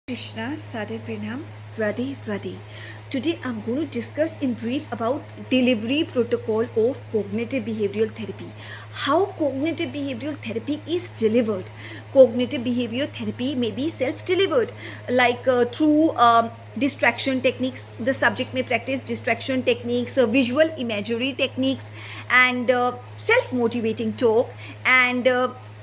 Krishna, Sadhu Pranam, Radhe Radhe. Today I'm going to discuss in brief about delivery protocol of cognitive behavioral therapy. How cognitive behavioral therapy is delivered. Cognitive behavioral therapy may be self-delivered, like through distraction techniques. The subject may practice distraction techniques, visual imagery techniques, and self-motivating talk, and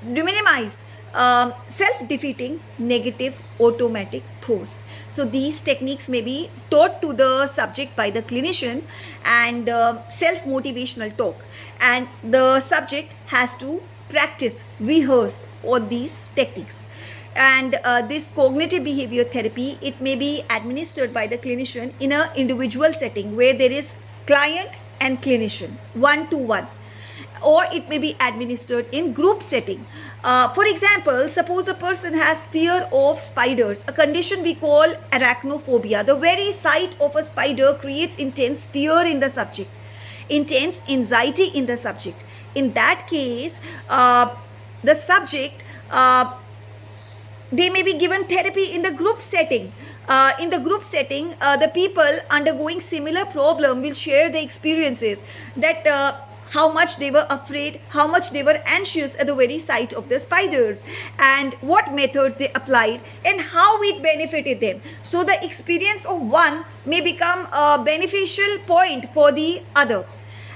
minimize self-defeating negative automatic thoughts. So these techniques may be taught to the subject by the clinician, and self-motivational talk, and the subject has to practice, rehearse all these techniques. And this cognitive behavior therapy, it may be administered by the clinician in a individual setting where there is client and clinician one to one, or it may be administered in group setting. For example, suppose a person has fear of spiders, a condition we call arachnophobia. The very sight of a spider creates intense fear in the subject, intense anxiety in the subject. In that case, the subject, they may be given therapy in the group setting. In the group setting, the people undergoing similar problem will share their experiences, that how much they were afraid, how much they were anxious at the very sight of the spiders, and what methods they applied, and how it benefited them. So the experience of one may become a beneficial point for the other,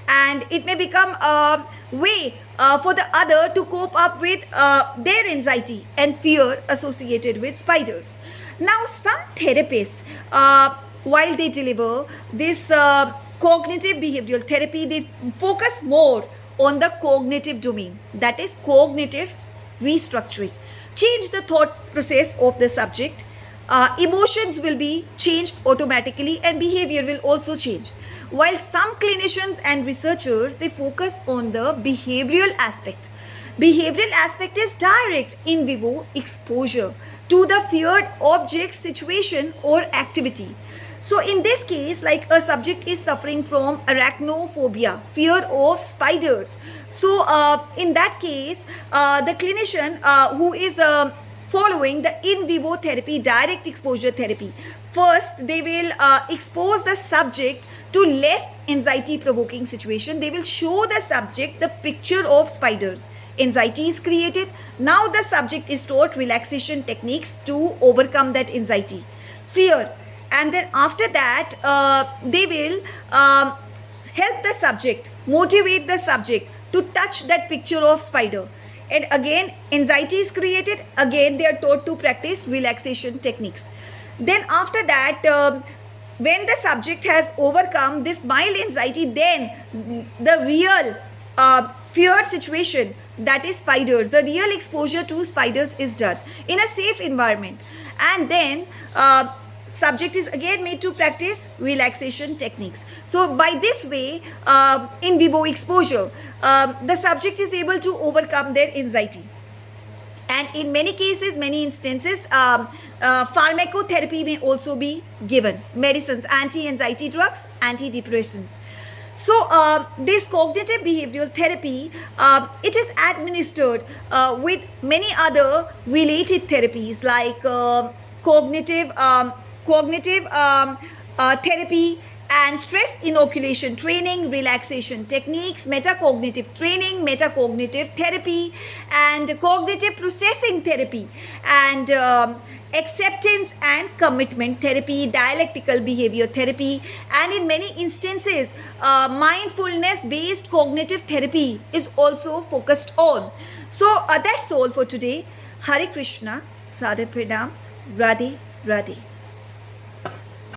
and it may become a way for the other to cope up with their anxiety and fear associated with spiders. Now, some therapists, while they deliver this cognitive behavioral therapy, they focus more on the cognitive domain, that is cognitive restructuring. Change the thought process of the subject. Emotions will be changed automatically, and behavior will also change. While some clinicians and researchers, they focus on the behavioral aspect. Behavioral aspect is direct in vivo exposure to the feared object, situation, or activity. So in this case, like a subject is suffering from arachnophobia, fear of spiders. So in that case, the clinician who is following the in vivo therapy, direct exposure therapy, first they will expose the subject to less anxiety provoking situation. They will show the subject the picture of spiders. Anxiety is created. Now the subject is taught relaxation techniques to overcome that anxiety, fear. And then after that, they will help the subject, motivate the subject to touch that picture of spider. And again, anxiety is created. Again, they are taught to practice relaxation techniques. Then after that, when the subject has overcome this mild anxiety, then the real fear situation, that is spiders, the real exposure to spiders is done in a safe environment. And then subject is again made to practice relaxation techniques. So by this way, in vivo exposure, the subject is able to overcome their anxiety. And in many cases, many instances, pharmacotherapy may also be given. Medicines, anti-anxiety drugs, antidepressants. So this cognitive behavioral therapy, it is administered with many other related therapies, like cognitive therapy and stress inoculation training, relaxation techniques, metacognitive training, metacognitive therapy, and cognitive processing therapy, and acceptance and commitment therapy, dialectical behavior therapy, and in many instances, mindfulness based cognitive therapy is also focused on. So that's all for today. Hare Krishna, Sadhu Pranam, Radhe Radhe.